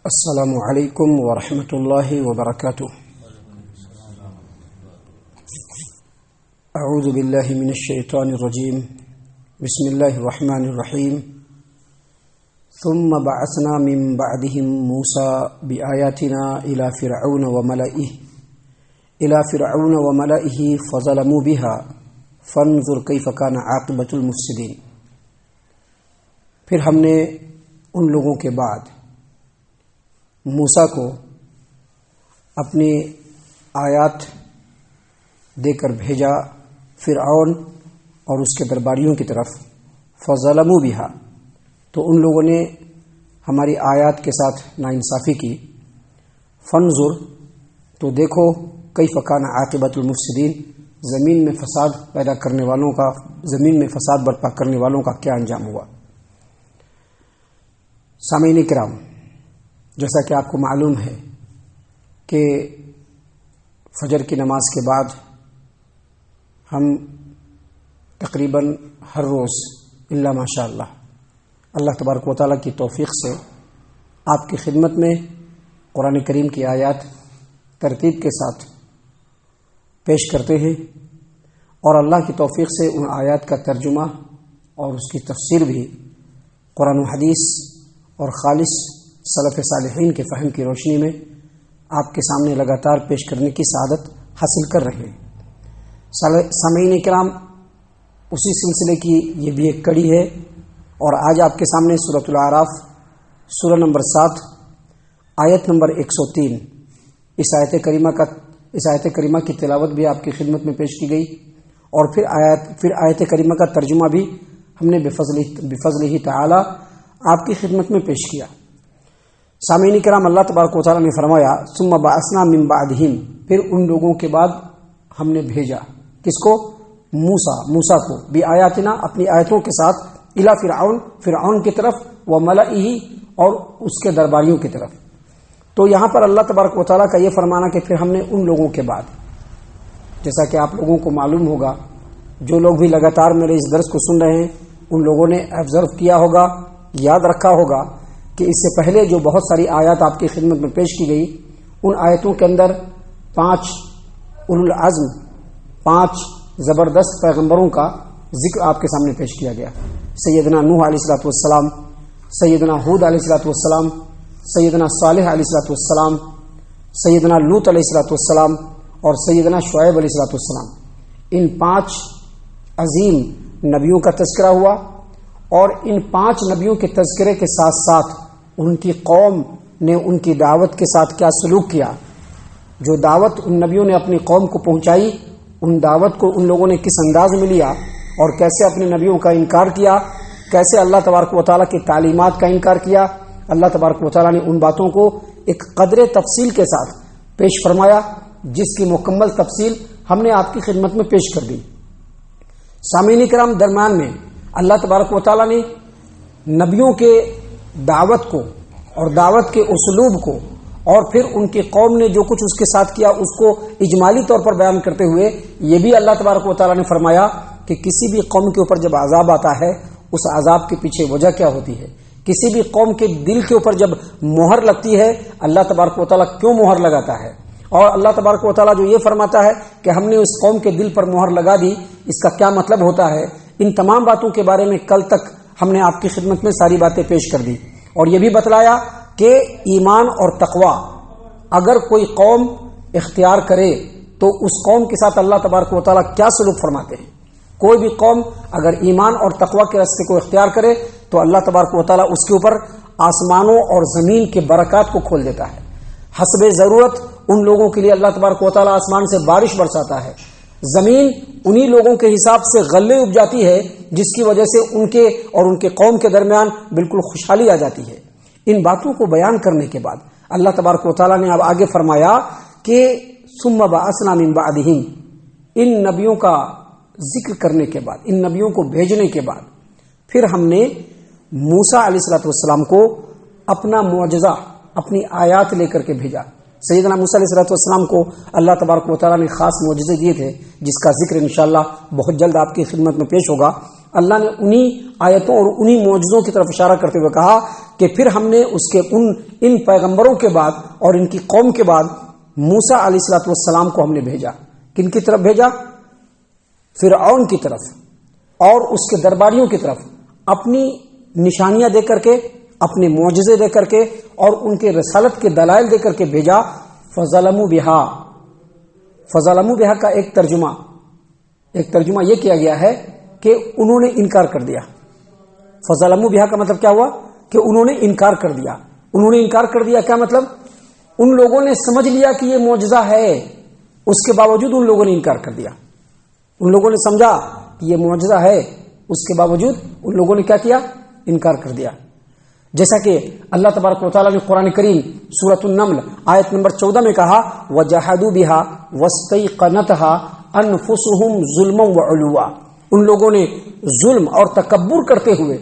السلام علیکم ورحمۃ اللہ وبرکاتہ۔ اعوذ باللہ من الشیطان الرجیم، بسم اللہ الرحمن الرحیم۔ ثم بعثنا من بعدهم موسى بآیاتنا الى فرعون وملئه فظلموا بها فانظر کیف کان عاقبۃ المفسدین۔ پھر ہم نے ان لوگوں کے بعد موسیٰ کو اپنی آیات دے کر بھیجا فرعون اور اس کے درباریوں کی طرف، فظلموا بها، تو ان لوگوں نے ہماری آیات کے ساتھ ناانصافی کی۔ فانظر، تو دیکھو، کیف کان عاقبۃ المفسدین، زمین میں فساد پیدا کرنے والوں کا، زمین میں فساد برپا کرنے والوں کا کیا انجام ہوا۔ سامعین کرام، جیسا کہ آپ کو معلوم ہے کہ فجر کی نماز کے بعد ہم تقریباً ہر روز الا ماشاء اللہ تبارک و تعالیٰ کی توفیق سے آپ کی خدمت میں قرآن کریم کی آیات ترتیب کے ساتھ پیش کرتے ہیں، اور اللہ کی توفیق سے ان آیات کا ترجمہ اور اس کی تفسیر بھی قرآن و حدیث اور خالص سلف صالحین کے فہم کی روشنی میں آپ کے سامنے لگاتار پیش کرنے کی سعادت حاصل کر رہے ہیں۔ سامعین کرام، اسی سلسلے کی یہ بھی ایک کڑی ہے، اور آج آپ کے سامنے سورۃ الاعراف سورہ نمبر 7 آیت نمبر 103 اس آیت کریمہ کی تلاوت بھی آپ کی خدمت میں پیش کی گئی، اور پھر آیت کریمہ کا ترجمہ بھی ہم نے بفضلہ تعالی آپ کی خدمت میں پیش کیا۔ سامعین کرام، اللہ تبارک و تعالیٰ نے فرمایا، ثم بعثنا من بعدہم، پھر ان لوگوں کے بعد ہم نے بھیجا، کس کو؟ موسیٰ کو، بآیاتنا، اپنی آیتوں کے ساتھ، الی فرعون کی طرف، وملئہ، اور اس کے درباریوں کی طرف۔ تو یہاں پر اللہ تبارک و تعالیٰ کا یہ فرمانا کہ پھر ہم نے ان لوگوں کے بعد، جیسا کہ آپ لوگوں کو معلوم ہوگا، جو لوگ بھی لگاتار میرے اس درس کو سن رہے ہیں ان لوگوں نے آبزرو کیا ہوگا، یاد رکھا ہوگا کہ اس سے پہلے جو بہت ساری آیات آپ کی خدمت میں پیش کی گئی، ان آیتوں کے اندر 5 اولو العزم، 5 زبردست پیغمبروں کا ذکر آپ کے سامنے پیش کیا گیا۔ سیدنا نوح علیہ الصلوۃ والسلام، سیدنا ہود علیہ الصلوۃ والسلام، سیدنا صالح علیہ الصلوۃ والسلام، سیدنا لوط علیہ الصلوۃ والسلام، اور سیدنا شعیب علیہ الصلوۃ والسلام۔ ان 5 عظیم نبیوں کا تذکرہ ہوا، اور ان 5 نبیوں کے تذکرے کے ساتھ ساتھ ان کی قوم نے ان کی دعوت کے ساتھ کیا سلوک کیا، جو دعوت ان نبیوں نے اپنی قوم کو پہنچائی، ان دعوت کو ان لوگوں نے کس انداز میں لیا، اور کیسے اپنے نبیوں کا انکار کیا، کیسے اللہ تبارک و تعالیٰ کی تعلیمات کا انکار کیا۔ اللہ تبارک و تعالیٰ نے ان باتوں کو ایک قدر تفصیل کے ساتھ پیش فرمایا، جس کی مکمل تفصیل ہم نے آپ کی خدمت میں پیش کر دی۔ سامعین کرام، درمیان میں اللہ تبارک و تعالیٰ نے نبیوں کے دعوت کو اور دعوت کے اسلوب کو، اور پھر ان کی قوم نے جو کچھ اس کے ساتھ کیا، اس کو اجمالی طور پر بیان کرتے ہوئے یہ بھی اللہ تبارک و تعالیٰ نے فرمایا کہ کسی بھی قوم کے اوپر جب عذاب آتا ہے، اس عذاب کے پیچھے وجہ کیا ہوتی ہے، کسی بھی قوم کے دل کے اوپر جب مہر لگتی ہے، اللہ تبارک و تعالیٰ کیوں مہر لگاتا ہے، اور اللہ تبارک و تعالیٰ جو یہ فرماتا ہے کہ ہم نے اس قوم کے دل پر مہر لگا دی، اس کا کیا مطلب ہوتا ہے۔ ان تمام باتوں کے بارے میں کل تک ہم نے آپ کی خدمت میں ساری باتیں پیش کر دی، اور یہ بھی بتلایا کہ ایمان اور تقوی اگر کوئی قوم اختیار کرے تو اس قوم کے ساتھ اللہ تبارک و تعالیٰ کیا سلوک فرماتے ہیں۔ کوئی بھی قوم اگر ایمان اور تقوی کے راستے کو اختیار کرے تو اللہ تبارک و تعالیٰ اس کے اوپر آسمانوں اور زمین کے برکات کو کھول دیتا ہے۔ حسب ضرورت ان لوگوں کے لیے اللہ تبارک و تعالیٰ آسمان سے بارش برساتا ہے، زمین انہی لوگوں کے حساب سے غلے اگ جاتی ہے، جس کی وجہ سے ان کے اور ان کے قوم کے درمیان بالکل خوشحالی آ جاتی ہے۔ ان باتوں کو بیان کرنے کے بعد اللہ تبارک و تعالیٰ نے اب آگے فرمایا کہ ثم بعثنا من بعدہم، ان نبیوں کا ذکر کرنے کے بعد، ان نبیوں کو بھیجنے کے بعد پھر ہم نے موسیٰ علیہ الصلوۃ والسلام کو اپنا معجزہ، اپنی آیات لے کر کے بھیجا۔ سیدنا موسیٰ علیہ الصلوۃ والسلام کو اللہ تبارک و تعالیٰ نے خاص معجزے دیے تھے، جس کا ذکر انشاءاللہ بہت جلد آپ کی خدمت میں پیش ہوگا، اللہ نے انہی آیتوں اور انہی معجزوں کی طرف اشارہ کرتے ہوئے کہا کہ پھر ہم نے اس کے ان پیغمبروں کے بعد اور ان کی قوم کے بعد موسیٰ علیہ الصلوۃ والسلام کو ہم نے بھیجا. کن کی طرف بھیجا؟ فرعون کی طرف اور اس کے درباریوں کی طرف، اپنی نشانیاں دے کر کے، اپنے معجزے دے کر کے اور ان کے رسالت کے دلائل دے کر کے بھیجا. فظلموا بہا، فظلموا بہا کا ایک ترجمہ یہ کیا گیا ہے کہ انہوں نے انکار کر دیا. فظلموا بہا کا مطلب کیا ہوا کہ انہوں نے انکار کر دیا. انہوں نے انکار کر دیا کیا مطلب؟ ان لوگوں نے سمجھ لیا کہ یہ معجزہ ہے، اس کے باوجود ان لوگوں نے انکار کر دیا. ان لوگوں نے سمجھا کہ یہ معجزہ ہے، اس کے باوجود ان لوگوں نے کیا کیا؟ انکار کر دیا. جیسا کہ اللہ تبارک و تعالیٰ نے قرآن کریم سورۃ النمل آیت نمبر 14 میں کہا وَجَحَدُوا بِهَا وَاسْتَيْقَنَتْهَا أَنفُسُهُمْ ظُلْمًا وَعُلُوًّا. ان لوگوں نے ظلم اور تکبر کرتے ہوئے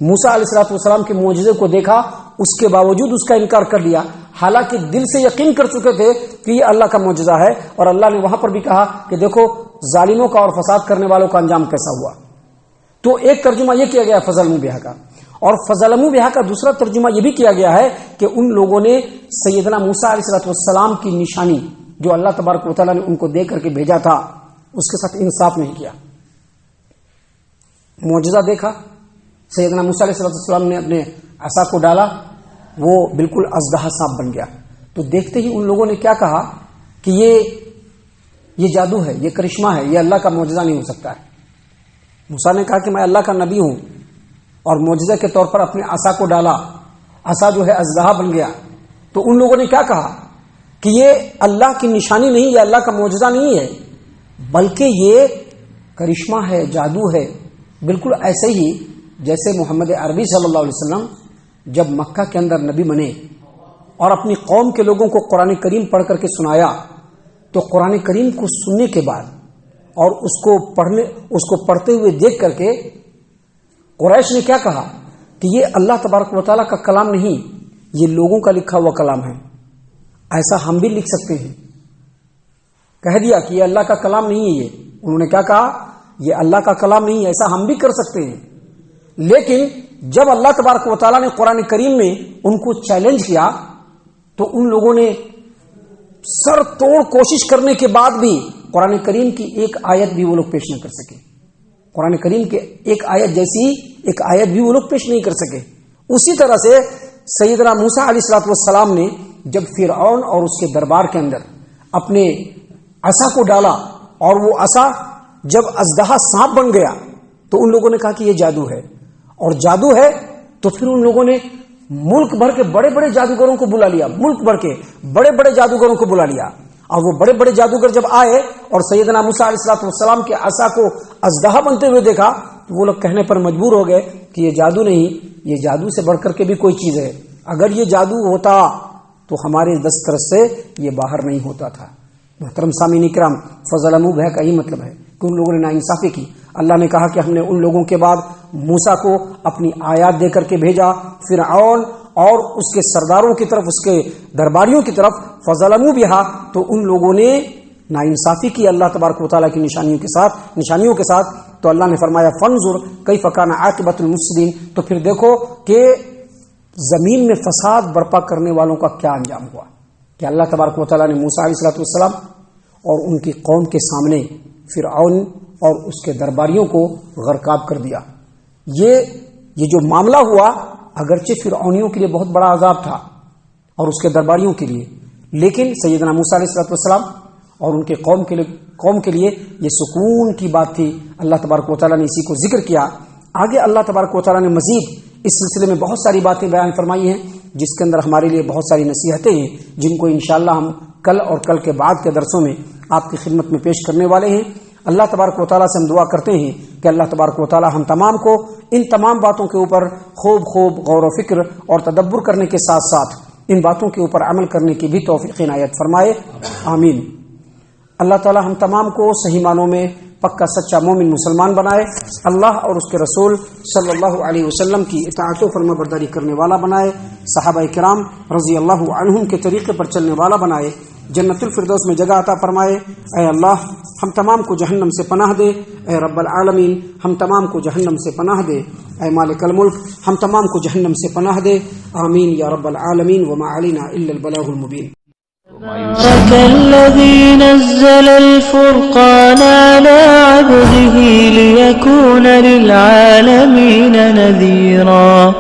موسیٰ علیہ الصلوۃ والسلام کے معجزے کو دیکھا، اس کے باوجود اس کا انکار کر لیا، حالانکہ دل سے یقین کر چکے تھے کہ یہ اللہ کا معجزہ ہے. اور اللہ نے وہاں پر بھی کہا کہ دیکھو ظالموں کا اور فساد کرنے والوں کا انجام کیسا ہوا. تو ایک ترجمہ یہ کیا گیا فظلموا بہا کا، اور فظلموا بہا کا دوسرا ترجمہ یہ بھی کیا گیا ہے کہ ان لوگوں نے سیدنا موسیٰ علیہ الصلوۃ والسلام کی نشانی جو اللہ تبارک و تعالیٰ نے ان کو دے کر کے بھیجا تھا اس کے ساتھ انصاف نہیں کیا. معجزہ دیکھا، سیدنا موسیٰ علیہ السلام نے اپنے عصا کو ڈالا، وہ بالکل اژدہا سانپ بن گیا. تو دیکھتے ہی ان لوگوں نے کیا کہا کہ یہ جادو ہے، یہ کرشمہ ہے، یہ اللہ کا معجزہ نہیں ہو سکتا ہے. موسیٰ نے کہا کہ میں اللہ کا نبی ہوں، اور معجزہ کے طور پر اپنے عصا کو ڈالا، عصا جو ہے اژدہا بن گیا. تو ان لوگوں نے کیا کہا کہ یہ اللہ کی نشانی نہیں، یہ اللہ کا معجزہ نہیں ہے، بلکہ یہ کرشمہ ہے، جادو ہے. بالکل ایسے ہی جیسے محمد عربی صلی اللہ علیہ وسلم جب مکہ کے اندر نبی بنے اور اپنی قوم کے لوگوں کو قرآن کریم پڑھ کر کے سنایا، تو قرآن کریم کو سننے کے بعد اور اس کو پڑھتے ہوئے دیکھ کر کے قریش نے کیا کہا کہ یہ اللہ تبارک و تعالیٰ کا کلام نہیں، یہ لوگوں کا لکھا ہوا کلام ہے، ایسا ہم بھی لکھ سکتے ہیں. کہہ دیا کہ یہ اللہ کا کلام نہیں ہے. یہ انہوں نے کیا کہا؟ یہ اللہ کا کلام نہیں ہے، ایسا ہم بھی کر سکتے ہیں. لیکن جب اللہ تبارک و تعالیٰ نے قرآن کریم میں ان کو چیلنج کیا تو ان لوگوں نے سر توڑ کوشش کرنے کے بعد بھی قرآن کریم کی ایک آیت بھی وہ لوگ پیش نہیں کر سکے. قرآن کریم کے ایک آیت جیسی ایک آیت بھی وہ لوگ پیش نہیں کر سکے. اسی طرح سے سیدنا موسیٰ علیہ الصلوۃ والسلام نے جب فرعون اور اس کے دربار کے اندر اپنے عصا کو ڈالا اور وہ عصا جب اژدہا سانپ بن گیا تو ان لوگوں نے کہا کہ یہ جادو ہے. اور جادو ہے تو پھر ان لوگوں نے ملک بھر کے بڑے بڑے جادوگروں کو بلا لیا، ملک بھر کے بڑے بڑے جادوگروں کو بلا لیا. اور وہ بڑے بڑے جادوگر جب آئے اور سیدنا موسیٰ علیہ الصلوۃ والسلام کے عصا کو اژدہا بنتے ہوئے دیکھا تو وہ لوگ کہنے پر مجبور ہو گئے کہ یہ جادو نہیں، یہ جادو سے بڑھ کر کے بھی کوئی چیز ہے. اگر یہ جادو ہوتا تو ہمارے دسترس سے یہ باہر نہیں ہوتا تھا. محترم سامعین کرام، فظلموا بہا کا یہ مطلب ہے کہ ان لوگوں نے ناانصافی کی. اللہ نے کہا کہ ہم نے ان لوگوں کے بعد موسیٰ کو اپنی آیات دے کر کے بھیجا فرعون اور اس کے سرداروں کی طرف، اس کے درباریوں کی طرف. فظلموا بہا، تو ان لوگوں نے ناانصافی کی اللہ تبارک و تعالیٰ کی نشانیوں کے ساتھ. تو اللہ نے فرمایا فانظر کیف کان عاقبۃ المفسدین، تو پھر دیکھو کہ زمین میں فساد برپا کرنے والوں کا کیا انجام ہوا. کہ اللہ تبارک و تعالیٰ نے موسیٰ علیہ الصلوۃ والسلام اور ان کی قوم کے سامنے فرعون اور اس کے درباریوں کو غرقاب کر دیا. یہ جو معاملہ ہوا اگرچہ فرعونیوں کے لیے بہت بڑا عذاب تھا اور اس کے درباریوں کے لیے، لیکن سیدنا موسیٰ علیہ الصلوۃ والسلام اور ان کے قوم کے لیے یہ سکون کی بات تھی. اللہ تبارک و تعالیٰ نے اسی کو ذکر کیا. آگے اللہ تبارک و تعالیٰ نے مزید اس سلسلے میں بہت ساری باتیں بیان فرمائی ہیں جس کے اندر ہمارے لیے بہت ساری نصیحتیں ہیں جن کو انشاءاللہ ہم کل اور کل کے بعد کے درسوں میں آپ کی خدمت میں پیش کرنے والے ہیں. اللہ تبارک و تعالیٰ سے ہم دعا کرتے ہیں کہ اللہ تبارک و تعالیٰ ہم تمام کو ان تمام باتوں کے اوپر خوب غور و فکر اور تدبر کرنے کے ساتھ ساتھ ان باتوں کے اوپر عمل کرنے کی بھی توفیق عنایت فرمائے. آمین. اللہ تعالیٰ ہم تمام کو صحیح معنوں میں پکا سچا مومن مسلمان بنائے، اللہ اور اس کے رسول صلی اللہ علیہ وسلم کی اطاعت و فرما برداری کرنے والا بنائے، صحابہ کرام رضی اللہ عنہم کے طریقے پر چلنے والا بنائے. جنت الفردوس میں جگہ عطا فرمائے۔ اے اللہ ہم تمام کو جہنم سے پناہ دے۔ اے رب العالمین ہم تمام کو جہنم سے پناہ دے۔ اے مالک الملک ہم تمام کو جہنم سے پناہ دے۔ آمین یا رب العالمین وما علینا الا البلاغ المبین۔ تبارك الذي نزل الفرقان على عبده ليكون للعالمين نذيرا